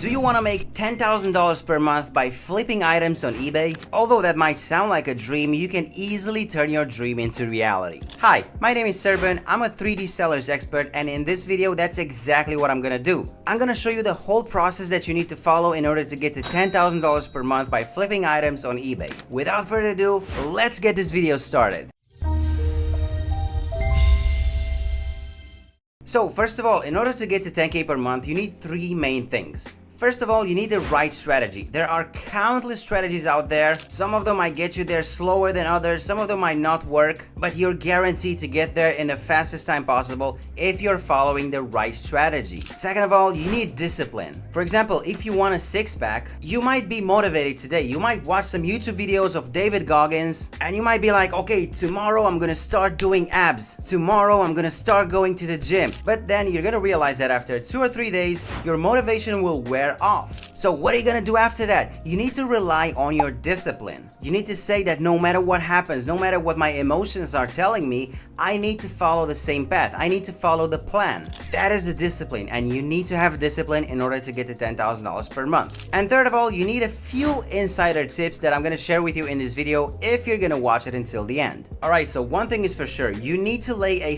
Do you want to make $10,000 per month by flipping items on eBay? Although that might sound like a dream, you can easily turn your dream into reality. Hi, my name is Serban. I'm a 3D sellers expert, and in this video, that's exactly what I'm gonna do. I'm gonna show you the whole process that you need to follow in order to get to $10,000 per month by flipping items on eBay. Without further ado, let's get this video started. So first of all, in order to get to 10K per month, you need three main things. First of all, you need the right strategy. There are countless strategies out there. Some of them might get you there slower than others. Some of them might not work, but you're guaranteed to get there in the fastest time possible if you're following the right strategy. Second of all, you need discipline. For example, if you want a six-pack, you might be motivated today. You might watch some YouTube videos of David Goggins, and you might be like, okay, tomorrow I'm gonna start doing abs. Tomorrow I'm gonna start going to the gym. But then you're gonna realize that after 2 or 3 days, your motivation will wear off. So what are you gonna do after that? You need to rely on your discipline. You need to say that no matter what happens, no matter what my emotions are telling me, I need to follow the same path. I need to follow the plan. That is the discipline, and you need to have discipline in order to get to $10,000 per month. And third of all, you need a few insider tips that I'm gonna share with you in this video if you're gonna watch it until the end. Alright, so one thing is for sure, you need to lay a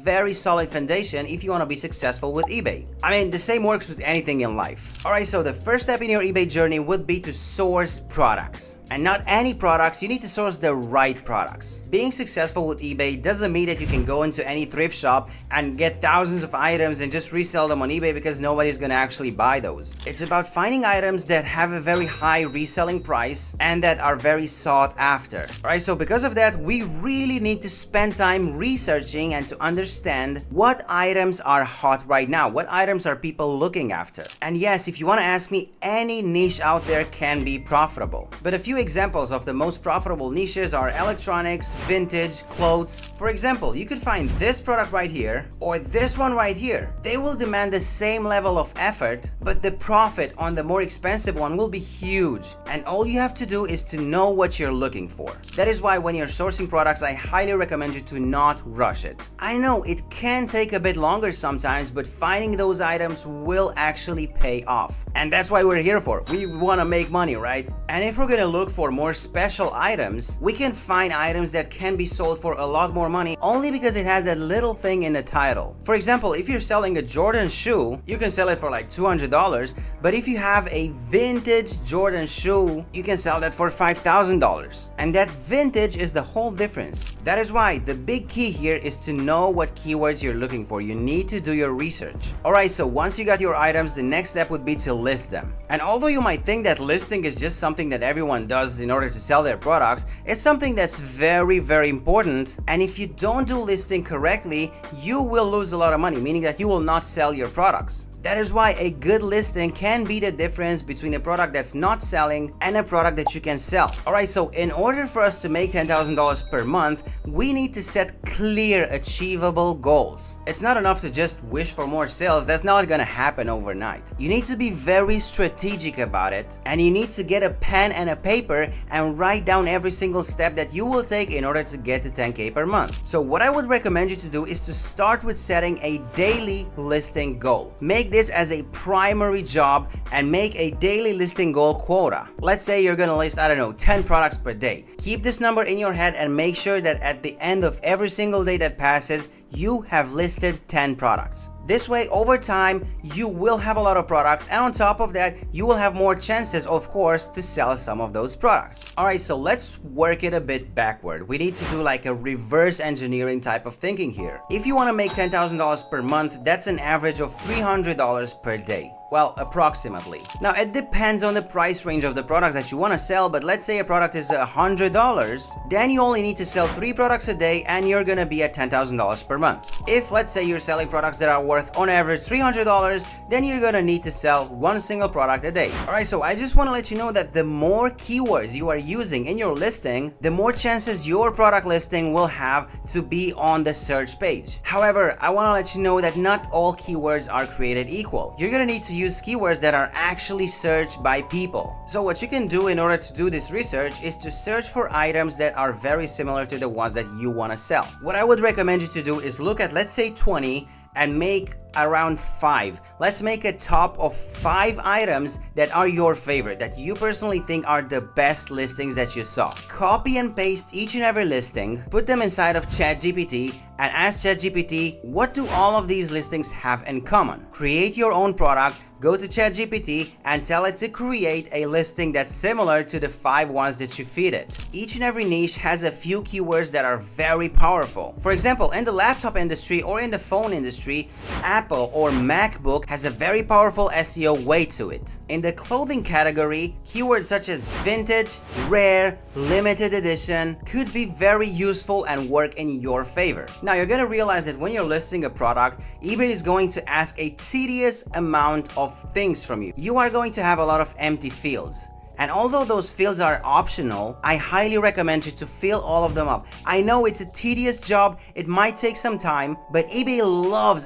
very solid foundation if you wanna be successful with eBay. I mean, the same works with anything in life. Alright, so the first step in your eBay journey would be to source products. And not any products, you need to source the right products. Being successful with eBay doesn't mean that you can go into any thrift shop and get thousands of items and just resell them on eBay because nobody's gonna actually buy those. It's about finding items that have a very high reselling price and that are very sought after. Alright, so because of that, we really need to spend time researching and to understand what items are hot right now, what items are people looking after. And yes, if you want to ask me, any niche out there can be profitable. But a few examples of the most profitable niches are electronics, vintage, clothes. For example, you could find this product right here or this one right here. They will demand the same level of effort, but the profit on the more expensive one will be huge. And all you have to do is to know what you're looking for. That is why when you're sourcing products, I highly recommend you to not rush it. I know it can take a bit longer sometimes, but finding those items will actually pay off. And that's why we're here for. We want to make money, right? And if we're gonna look for more special items, we can find items that can be sold for a lot more money only because it has a little thing in the title. For example, if you're selling a Jordan shoe, you can sell it for like $200, but if you have a vintage Jordan shoe, you can sell that for $5,000. And that vintage is the whole difference. That is why the big key here is to know what keywords you're looking for. You need to do your research. Alright, so once you got your items, the next step would be to list them. And although you might think that listing is just something that everyone does in order to sell their products, it's something that's very, very important. And if you don't do listing correctly, you will lose a lot of money, meaning that you will not sell your products. That is why a good listing can be the difference between a product that's not selling and a product that you can sell. Alright, so in order for us to make $10,000 per month, we need to set clear, achievable goals. It's not enough to just wish for more sales. That's not gonna happen overnight. You need to be very strategic about it, and you need to get a pen and a paper and write down every single step that you will take in order to get to 10K per month. So what I would recommend you to do is to start with setting a daily listing goal. Make this as a primary job and make a daily listing goal quota. Let's say you're gonna list, I don't know, 10 products per day. Keep this number in your head and make sure that at the end of every single day that passes, you have listed 10 products. This way, over time, you will have a lot of products, and on top of that, you will have more chances, of course, to sell some of those products. Alright, so let's work it a bit backward. We need to do like a reverse engineering type of thinking here. If you want to make $10,000 per month, that's an average of $300 per day. Well, approximately. Now, it depends on the price range of the products that you want to sell, but let's say a product is $100, then you only need to sell 3 products a day and you're gonna be at $10,000 per month. If, let's say, you're selling products that are worth on average $300, then you're gonna need to sell 1 single product a day. Alright, so I just want to let you know that the more keywords you are using in your listing, the more chances your product listing will have to be on the search page. However, I want to let you know that not all keywords are created equal. You're gonna need to use keywords that are actually searched by people. So what you can do in order to do this research is to search for items that are very similar to the ones that you want to sell. What I would recommend you to do is look at, let's say, 20 and make around 5. Let's make a top of 5 items that are your favorite, that you personally think are the best listings that you saw. Copy and paste each and every listing, put them inside of ChatGPT, and ask ChatGPT, what do all of these listings have in common? Create your own product, go to ChatGPT and tell it to create a listing that's similar to the 5 ones that you feed it. Each and every niche has a few keywords that are very powerful. For example, in the laptop industry or in the phone industry, Apple or MacBook has a very powerful SEO weight to it. In the clothing category, keywords such as vintage, rare, limited edition could be very useful and work in your favor. Now you're going to realize that when you're listing a product, eBay is going to ask a tedious amount of things from you. You are going to have a lot of empty fields. And although those fields are optional, I highly recommend you to fill all of them up. I know it's a tedious job, it might take some time, but eBay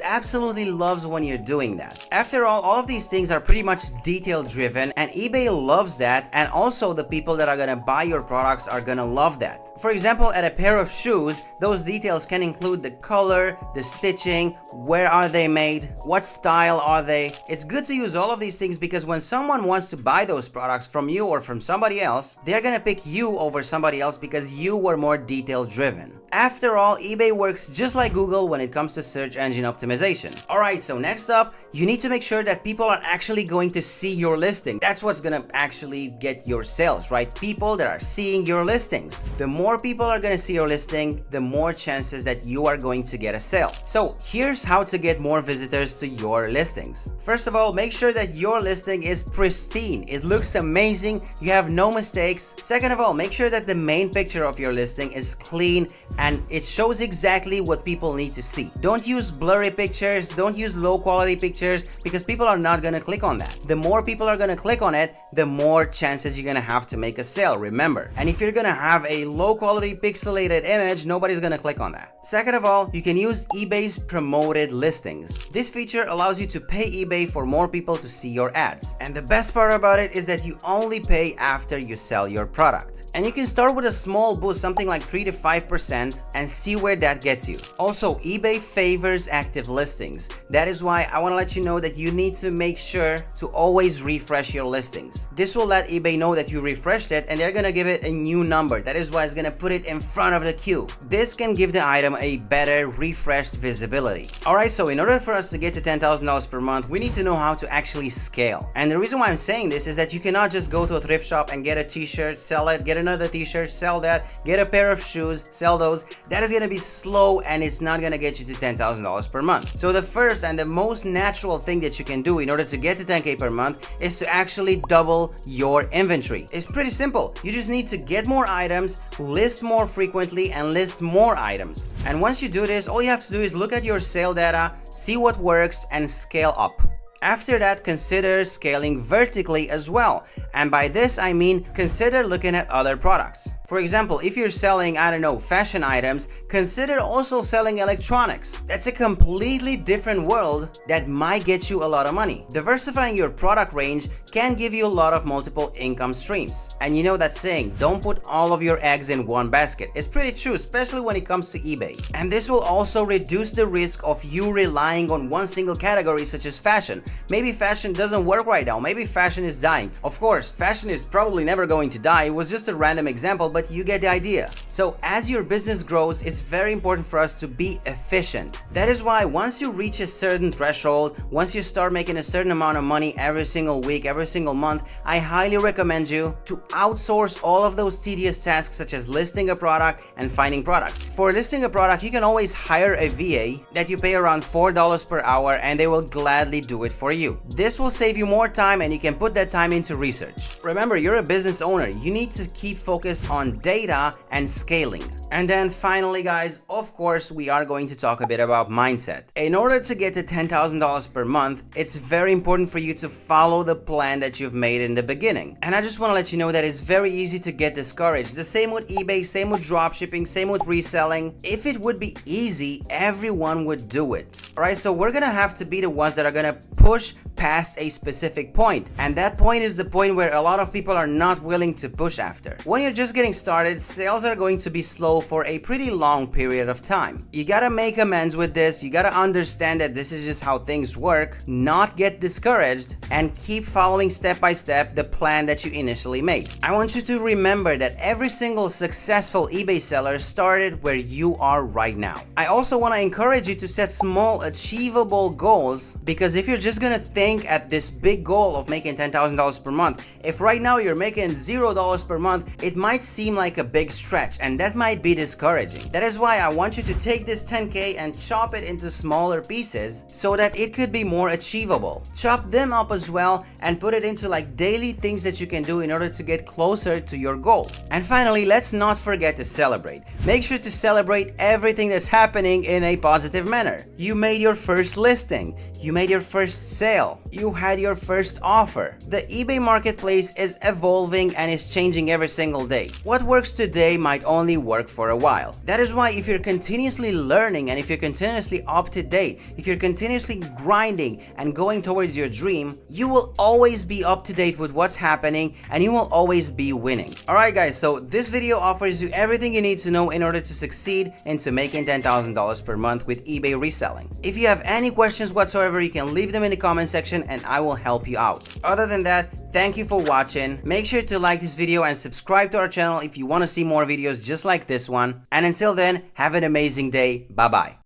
absolutely loves when you're doing that. After all of these things are pretty much detail driven, and eBay loves that, and also the people that are gonna buy your products are gonna love that. For example, at a pair of shoes, those details can include the color, the stitching, where are they made, what style are they. It's good to use all of these things because when someone wants to buy those products from you or from somebody else, they're gonna pick you over somebody else because you were more detail driven. After all, eBay works just like Google when it comes to search engine optimization. Alright, so next up, you need to make sure that people are actually going to see your listing. That's what's gonna actually get your sales, right? People that are seeing your listings. The more people are gonna see your listing, the more chances that you are going to get a sale. So here's how to get more visitors to your listings. First of all, make sure that your listing is pristine. It looks amazing, you have no mistakes. Second of all, make sure that the main picture of your listing is clean and it shows exactly what people need to see. Don't use blurry pictures, don't use low quality pictures because people are not gonna click on that. The more people are gonna click on it, the more chances you're gonna have to make a sale, remember. And if you're gonna have a low quality pixelated image, nobody's gonna click on that. Second of all, you can use eBay's promoted listings. This feature allows you to pay eBay for more people to see your ads. And the best part about it is that you only pay after you sell your product. And you can start with a small boost, something like 3 to 5%, and see where that gets you. Also, eBay favors active listings. That is why I want to let you know that you need to make sure to always refresh your listings. This will let eBay know that you refreshed it and they're gonna give it a new number. That is why it's gonna put it in front of the queue. This can give the item a better refreshed visibility. Alright, so in order for us to get to $10,000 per month, we need to know how to actually scale. And the reason why I'm saying this is that you cannot just go to a thrift shop and get a t-shirt, sell it, get another t-shirt, sell that, get a pair of shoes, sell those. That is gonna be slow and it's not gonna get you to $10,000 per month. So the first and the most natural thing that you can do in order to get to 10K per month is to actually double your inventory. It's pretty simple. You just need to get more items, list more frequently, and list more items. And once you do this, all you have to do is look at your sale data, see what works, and scale up. After that, consider scaling vertically as well. And by this, I mean consider looking at other products. For example, if you're selling, I don't know, fashion items, consider also selling electronics. That's a completely different world that might get you a lot of money. Diversifying your product range can give you a lot of multiple income streams. And you know that saying, don't put all of your eggs in one basket. It's pretty true, especially when it comes to eBay. And this will also reduce the risk of you relying on one single category such as fashion. Maybe fashion doesn't work right now. Maybe fashion is dying. Of course, fashion is probably never going to die. It was just a random example, but you get the idea. So as your business grows, it's very important for us to be efficient. That is why once you reach a certain threshold, once you start making a certain amount of money every single week, every single month, I highly recommend you to outsource all of those tedious tasks such as listing a product and finding products. For listing a product, you can always hire a VA that you pay around $4 per hour and they will gladly do it for you. This will save you more time and you can put that time into research. Remember, you're a business owner. You need to keep focused on data and scaling. And then finally, guys, of course, we are going to talk a bit about mindset. In order to get to $10,000 per month, it's very important for you to follow the plan that you've made in the beginning. And I just want to let you know that it's very easy to get discouraged. The same with eBay, same with dropshipping, same with reselling. If it would be easy, everyone would do it. All right, so we're gonna have to be the ones that are gonna push past a specific point. And that point is the point where a lot of people are not willing to push after. When you're just getting getting started, sales are going to be slow for a pretty long period of time. You gotta make amends with this, you gotta understand that this is just how things work, not get discouraged, and keep following step by step the plan that you initially made. I want you to remember that every single successful eBay seller started where you are right now. I also want to encourage you to set small achievable goals, because if you're just gonna think at this big goal of making $10,000 per month, if right now you're making $0 per month, it might seem like a big stretch and that might be discouraging. That is why I want you to take this 10K and chop it into smaller pieces so that it could be more achievable. Chop them up as well and put it into like daily things that you can do in order to get closer to your goal. And finally, let's not forget to celebrate. Make sure to celebrate everything that's happening in a positive manner. You made your first listing. You made your first sale. You had your first offer. The eBay marketplace is evolving and is changing every single day. What works today might only work for a while. That is why if you're continuously learning and if you're continuously up to date, if you're continuously grinding and going towards your dream, you will always be up to date with what's happening and you will always be winning. Alright guys, so this video offers you everything you need to know in order to succeed into making $10,000 per month with eBay reselling. If you have any questions whatsoever, you can leave them in the comment section and I will help you out. Other than that, thank you for watching. Make sure to like this video and subscribe to our channel if you want to see more videos just like this one. And until then, have an amazing day. Bye bye.